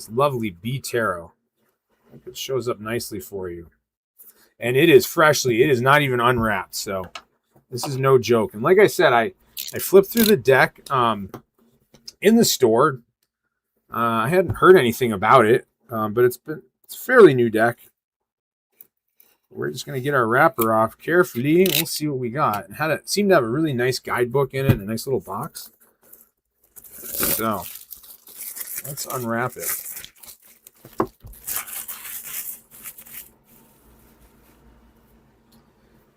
this lovely bee tarot. I hope it shows up nicely for you. And it is freshly, it is not even unwrapped, so this is no joke. And like I said, I flipped through the deck in the store. I hadn't heard anything about it, but it's a fairly new deck. We're just going to get our wrapper off carefully. We'll see what we got. It seemed to have a really nice guidebook in it, a nice little box. So let's unwrap it.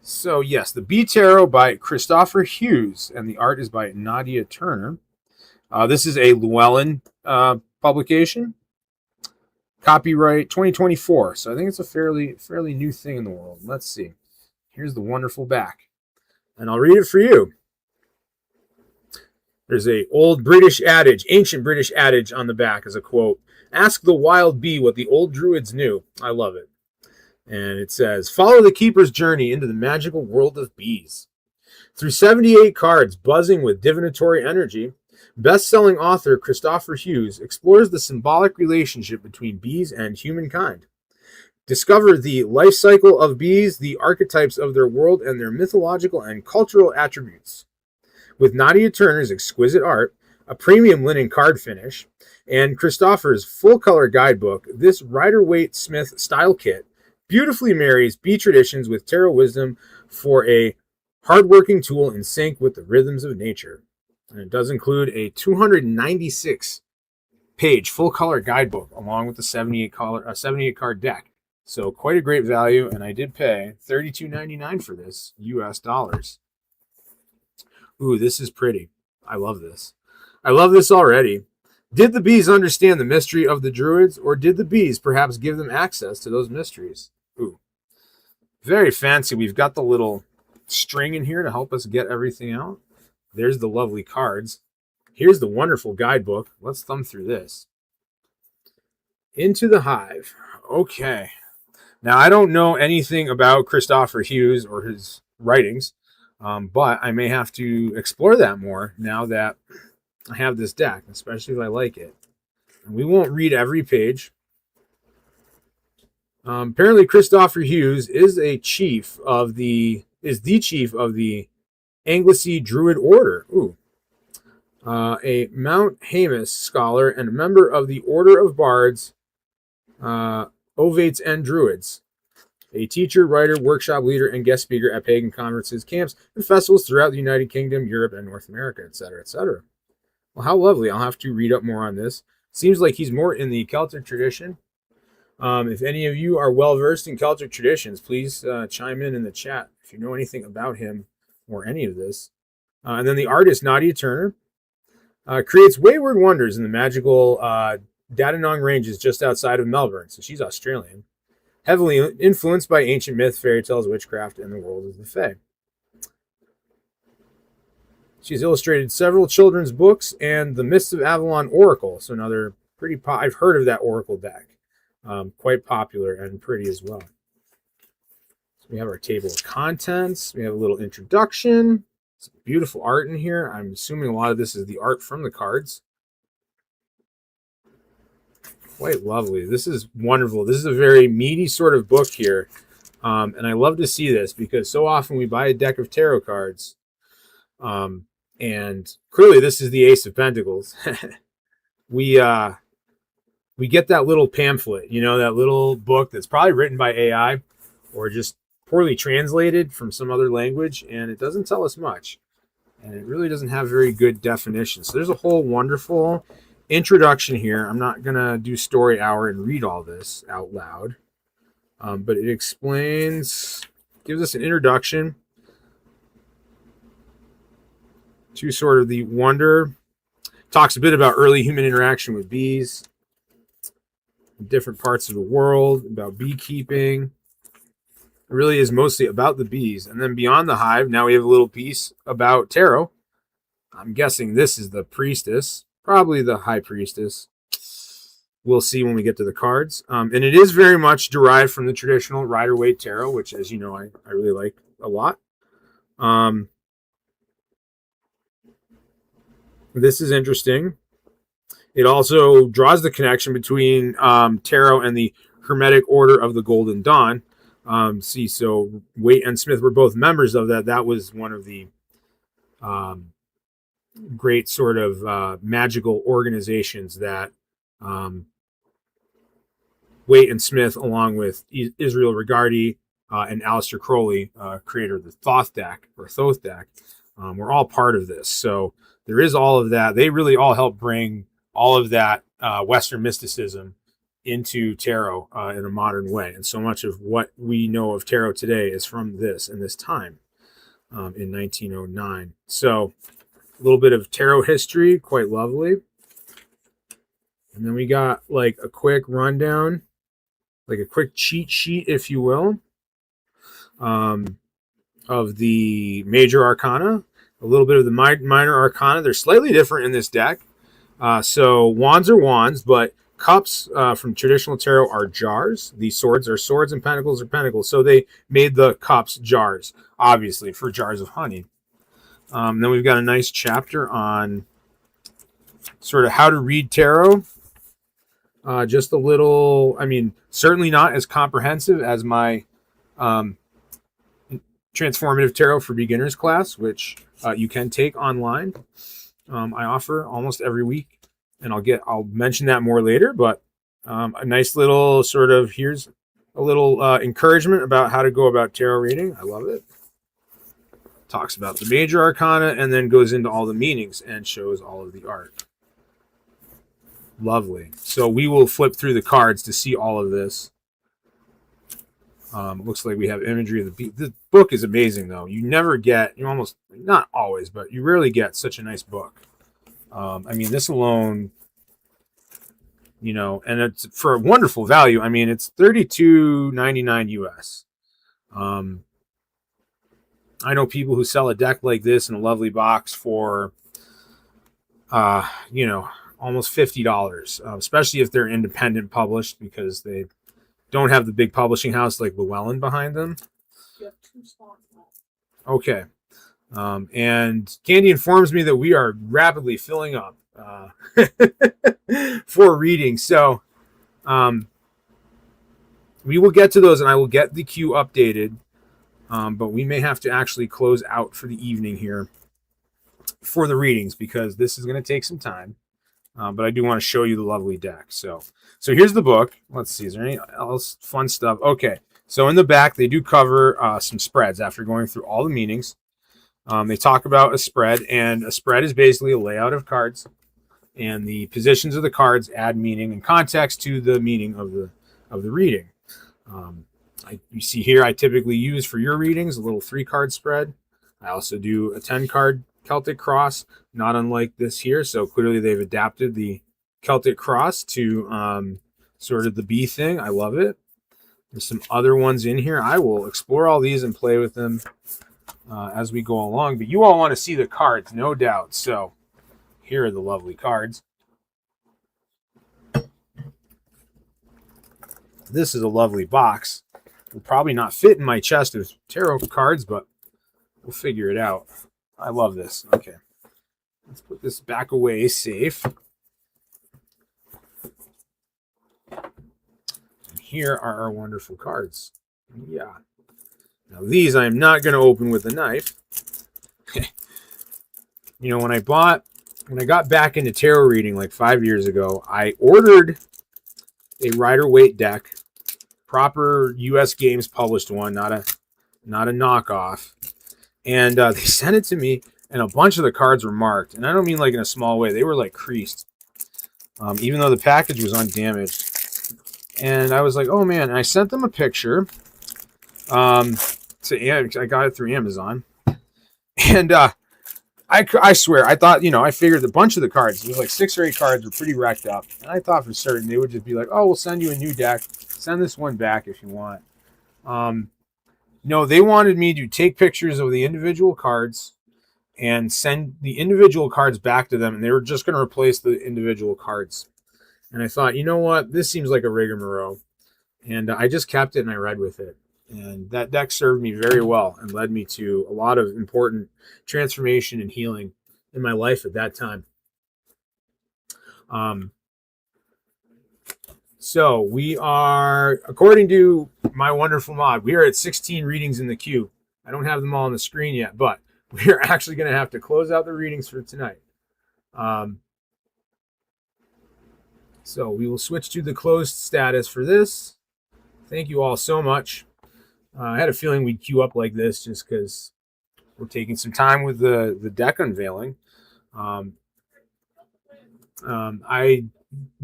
So yes, the Bee Tarot by Christopher Hughes, and the art is by Nadia Turner. This is a Llewellyn publication. Copyright 2024. So I think it's a fairly new thing in the world. Let's see. Here's the wonderful back. And I'll read it for you. There's a old British adage, ancient British adage on the back as a quote. Ask the wild bee what the old druids knew. I love it. And it says, follow the keeper's journey into the magical world of bees. Through 78 cards buzzing with divinatory energy, best-selling author Christopher Hughes explores the symbolic relationship between bees and humankind. Discover the life cycle of bees, the archetypes of their world, and their mythological and cultural attributes. With Nadia Turner's exquisite art, a premium linen card finish, and Kristoffer's full-color guidebook, this Rider-Waite Smith style kit beautifully marries bee traditions with tarot wisdom for a hardworking tool in sync with the rhythms of nature. And it does include a 296-page full-color guidebook along with the 78 card deck. So quite a great value, and I did pay $32.99 for this, US dollars. Ooh, this is pretty. I love this. I love this already. Did the bees understand the mystery of the druids, or did the bees perhaps give them access to those mysteries? Ooh, very fancy. We've got the little string in here to help us get everything out. There's the lovely cards. Here's the wonderful guidebook. Let's thumb through this. Into the Hive. Okay. Now, I don't know anything about Christopher Hughes or his writings, but I may have to explore that more now that I have this deck, especially if I like it. And we won't read every page. Apparently, Christopher Hughes is the chief of the Anglice Druid Order. Ooh. A Mount Haemus scholar and a member of the Order of Bards, Ovates and Druids. A teacher, writer, workshop leader, and guest speaker at pagan conferences, camps, and festivals throughout the United Kingdom, Europe, and North America, etc., etc. Well, how lovely. I'll have to read up more on this. Seems like he's more in the Celtic tradition. If any of you are well-versed in Celtic traditions, please chime in the chat if you know anything about him or any of this. And then the artist, Nadia Turner, creates wayward wonders in the magical Dandenong Ranges just outside of Melbourne. So she's Australian. Heavily influenced by ancient myth, fairy tales, witchcraft, and the world of the Fae. She's illustrated several children's books and the Mists of Avalon Oracle. So another pretty I've heard of that Oracle deck. Quite popular and pretty as well. So we have our table of contents. We have a little introduction. Some beautiful art in here. I'm assuming a lot of this is the art from the cards. Quite lovely. This is wonderful. This is a very meaty sort of book here. And I love to see this because so often we buy a deck of tarot cards. And clearly this is the Ace of Pentacles. We get that little pamphlet, you know, that little book that's probably written by AI or just poorly translated from some other language, and it doesn't tell us much. And it really doesn't have very good definition. So there's a whole wonderful introduction here. I'm not going to do story hour and read all this out loud, but it explains, gives us an introduction to sort of the wonder, talks a bit about early human interaction with bees, different parts of the world, about beekeeping. It really is mostly about the bees. And then beyond the hive, now we have a little piece about tarot. I'm guessing this is the priestess, probably the high priestess. We'll see when we get to the cards. And it is very much derived from the traditional Rider-Waite tarot, which, as you know, I really like a lot. This is interesting. It also draws the connection between tarot and the Hermetic Order of the Golden Dawn. So Waite and Smith were both members of that. That was one of the great sort of magical organizations that Waite and Smith, along with Israel Regardie and Aleister Crowley, creator of the Thoth deck, were all part of this. So there is all of that. They really all helped bring all of that Western mysticism into tarot in a modern way. And so much of what we know of tarot today is from this and this time in 1909. So a little bit of tarot history, quite lovely. And then we got like a quick rundown, like a quick cheat sheet, if you will, of the major arcana, a little bit of the minor arcana. They're slightly different in this deck. So wands are wands, but cups from traditional tarot are jars. The swords are swords and pentacles are pentacles. So they made the cups jars, obviously, for jars of honey. Then we've got a nice chapter on sort of how to read tarot. Just a little, I mean, certainly not as comprehensive as my Transformative Tarot for Beginners class, which you can take online. I offer almost every week, and I'll mention that more later, but a nice little sort of, here's a little encouragement about how to go about tarot reading. I love it. Talks about the major arcana and then goes into all the meanings and shows all of the art. Lovely. So we will flip through the cards to see all of this. Looks like we have imagery of the beat. The book is amazing, though. You never get, you almost, not always, but you rarely get such a nice book. I mean, this alone, you know, and it's for a wonderful value. I mean, it's $32.99 US. I know people who sell a deck like this in a lovely box for, you know, almost $50, especially if they're independent published, because they don't have the big publishing house like Llewellyn behind them. Okay. And Candy informs me that we are rapidly filling up for reading. So we will get to those, and I will get the queue updated. But we may have to actually close out for the evening here for the readings, because this is going to take some time. But I do want to show you the lovely deck. So here's the book. Let's see. Is there any else fun stuff? Okay. So in the back, they do cover some spreads after going through all the meanings. They talk about a spread, and a spread is basically a layout of cards, and the positions of the cards add meaning and context to the meaning of the reading. You see here, I typically use for your readings a little 3-card spread. I also do a 10-card Celtic cross, not unlike this here. So clearly they've adapted the Celtic cross to sort of the bee thing. I love it. There's some other ones in here. I will explore all these and play with them as we go along. But you all want to see the cards, no doubt. So here are the lovely cards. This is a lovely box. Will probably not fit in my chest of tarot cards, but we'll figure it out. I love this. Okay. Let's put this back away safe. And here are our wonderful cards. Yeah. Now these I am not going to open with a knife. You know, when I got back into tarot reading like 5 years ago, I ordered a Rider-Waite deck. Proper U.S. Games published one, not a knockoff. And they sent it to me, and a bunch of the cards were marked. And I don't mean like in a small way. They were like creased, even though the package was undamaged. And I was like, oh, man. And I sent them a picture. I got it through Amazon. And I swear, I thought, you know, I figured a bunch of the cards, there was like 6 or 8 cards, were pretty wrecked up. And I thought for certain they would just be like, oh, we'll send you a new deck. Send this one back if you want. No, they wanted me to take pictures of the individual cards and send the individual cards back to them, and they were just going to replace the individual cards. And I thought, you know what? This seems like a rigmarole. And I just kept it, and I read with it. And that deck served me very well and led me to a lot of important transformation and healing in my life at that time. So we are, according to my wonderful mod, we are at 16 readings in the queue. I don't have them all on the screen yet, but we are actually going to have to close out the readings for tonight. So we will switch to the closed status for this. Thank you all so much. I had a feeling we'd queue up like this just because we're taking some time with the deck unveiling. I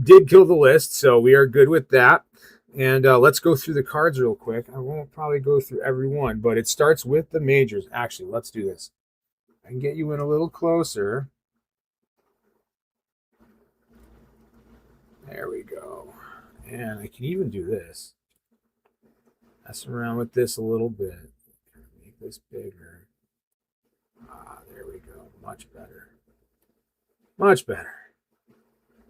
did kill the list, so we are good with that. And let's go through the cards real quick. I won't probably go through every one, but it starts with the majors. Actually, let's do this. I can get you in a little closer. There we go. And I can even do this. Mess around with this a little bit. Make this bigger. There we go. Much better. Much better.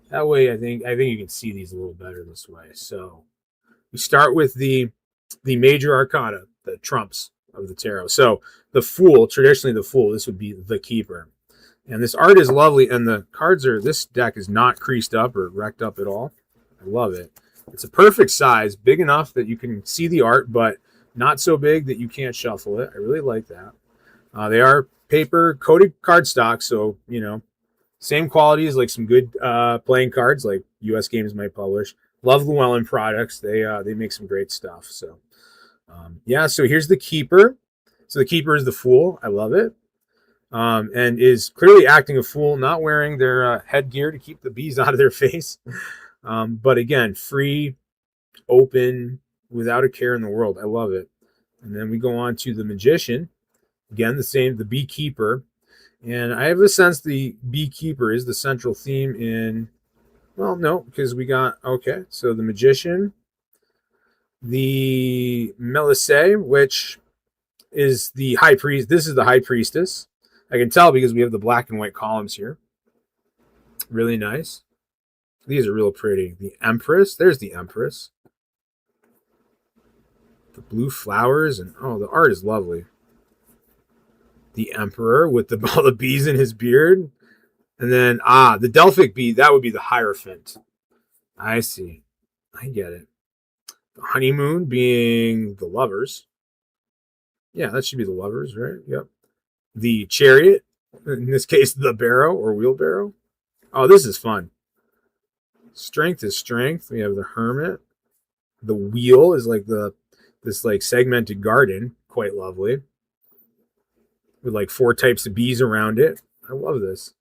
That way, I think you can see these a little better this way. So we start with the major arcana, the trumps of the tarot. So the Fool, traditionally the Fool, this would be the Keeper. And this art is lovely, and the cards are, this deck is not creased up or wrecked up at all. I love it. It's a perfect size, big enough that you can see the art, but not so big that you can't shuffle it. I really like that. They are paper coated cardstock, so, you know, same quality as like some good playing cards like US Games might publish. Love Llewellyn products. They make some great stuff. So, yeah, so here's the Keeper. So the Keeper is the Fool. I love it. And is clearly acting a fool, not wearing their headgear to keep the bees out of their face. But again, free, open, without a care in the world. I love it. And then we go on to the Magician. Again, the same, the Beekeeper. And I have a sense the Beekeeper is the central theme in, well, no, because we got, okay, so the Magician, the Melisse, which is the High Priest. This is the High Priestess. I can tell because we have the black and white columns here. Really nice. These are real pretty. The Empress. There's the Empress. The blue flowers. And, oh, the art is lovely. The Emperor with all the bees in his beard. And then, the Delphic bee. That would be the Hierophant. I see. I get it. The Honeymoon being the Lovers. Yeah, that should be the Lovers, right? Yep. The Chariot, in this case, the Barrow or Wheelbarrow. Oh, this is fun. Strength is Strength. We have the Hermit. The Wheel is like this like segmented garden, quite lovely, with like 4 types of bees around it. I love this.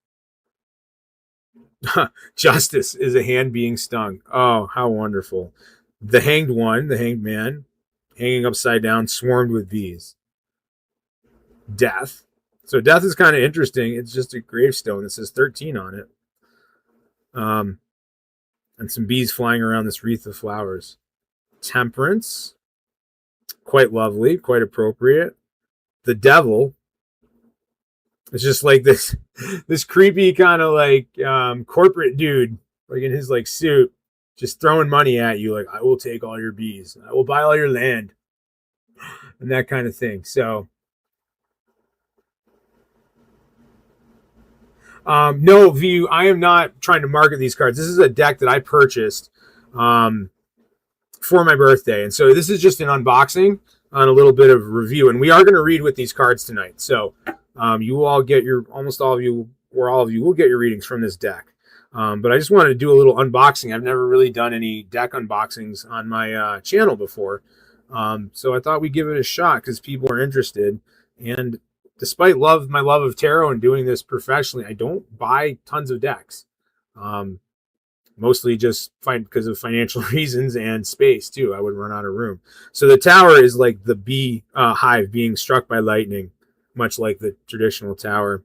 Justice is a hand being stung. Oh, how wonderful. The Hanged One, the Hanged Man, hanging upside down, swarmed with bees. Death. So Death is kind of interesting. It's just a gravestone that says 13 on it. And some bees flying around this wreath of flowers. Temperance. Quite lovely, quite appropriate. The Devil. It's just like this creepy kind of like corporate dude, like in his like suit, just throwing money at you, like, I will take all your bees. I will buy all your land. And that kind of thing. So no, View, I am not trying to market these cards. This is a deck that I purchased for my birthday. And so this is just an unboxing on a little bit of review. And we are going to read with these cards tonight. So you will all get your, almost all of you, or all of you will get your readings from this deck. But I just wanted to do a little unboxing. I've never really done any deck unboxings on my channel before. So I thought we'd give it a shot because people are interested. And despite my love of tarot and doing this professionally, I don't buy tons of decks. Mostly just because of financial reasons and space too. I would run out of room. So the Tower is like the bee hive being struck by lightning, much like the traditional tower.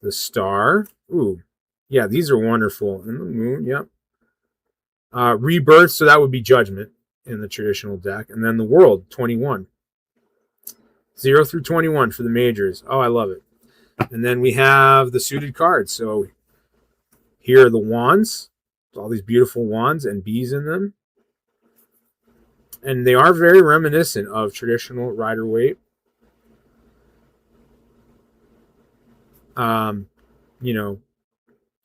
The Star. Ooh, yeah, these are wonderful. And the Moon, yep. Rebirth, so that would be Judgment in the traditional deck. And then the World, 21. 0 through 21 for the majors. Oh, I love it. And then we have the suited cards. So here are the wands. All these beautiful wands and bees in them. And they are very reminiscent of traditional Rider-Waite. You know,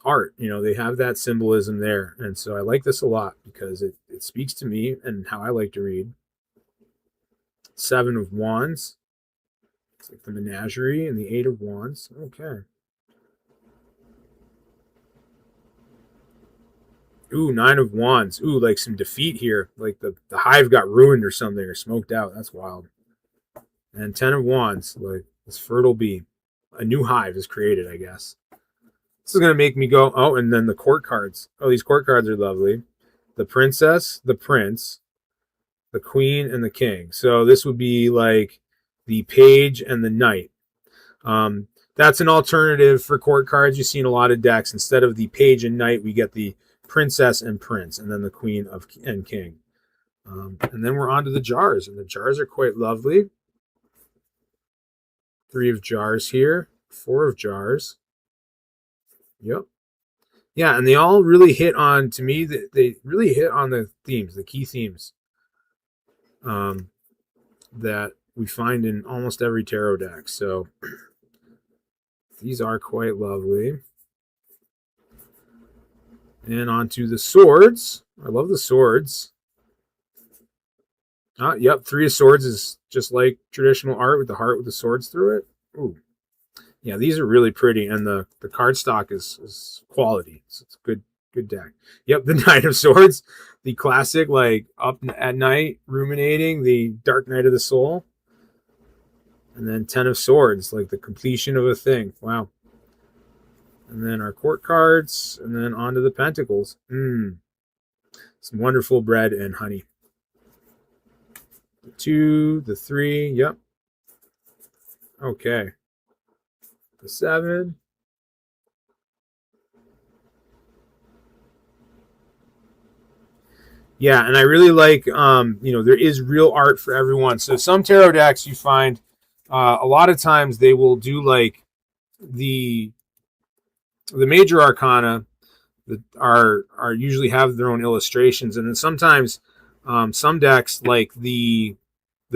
art. You know, they have that symbolism there. And so I like this a lot because it speaks to me and how I like to read. 7 of Wands. It's like the menagerie, and the 8 of Wands. Okay. Ooh, 9 of Wands. Ooh, like some defeat here. Like the hive got ruined or something, or smoked out. That's wild. And 10 of Wands, like this fertile bee. A new hive is created, I guess. This is going to make me go, oh, and then the court cards. Oh, these court cards are lovely. The princess, the prince, the queen, and the king. So this would be like the page and the knight. That's an alternative for court cards you see in a lot of decks. Instead of the page and knight, we get the princess and prince, and then the queen and king. And then we're on to the jars, and the jars are quite lovely. 3 of jars here, 4 of jars. Yep. Yeah, and they all really hit on, to me, they really hit on the themes, the key themes that we find in almost every tarot deck. So these are quite lovely. And on to the swords. I love the swords. Yep, 3 of swords is just like traditional art with the heart with the swords through it. Ooh. Yeah, these are really pretty, and the cardstock is quality. So it's a good deck. Yep, the Knight of Swords, the classic, like up at night, ruminating, the Dark Night of the Soul. And then 10 of Swords, like the completion of a thing. Wow. And then our court cards, and then on to the Pentacles. Some wonderful bread and honey. The 2, the 3, yep. Okay. The 7. Yeah, and I really like, there is real art for everyone. So some tarot decks you find, a lot of times they will do like the major arcana that are usually have their own illustrations, and then sometimes some decks like the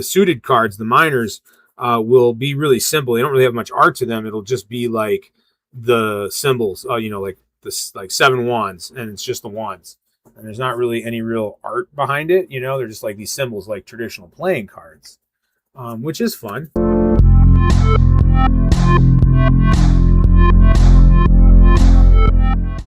suited cards, the minors, will be really simple. They don't really have much art to them. It'll just be like the symbols, like this, like 7 wands, and it's just the wands, and there's not really any real art behind it. They're just like these symbols, like traditional playing cards, which is fun.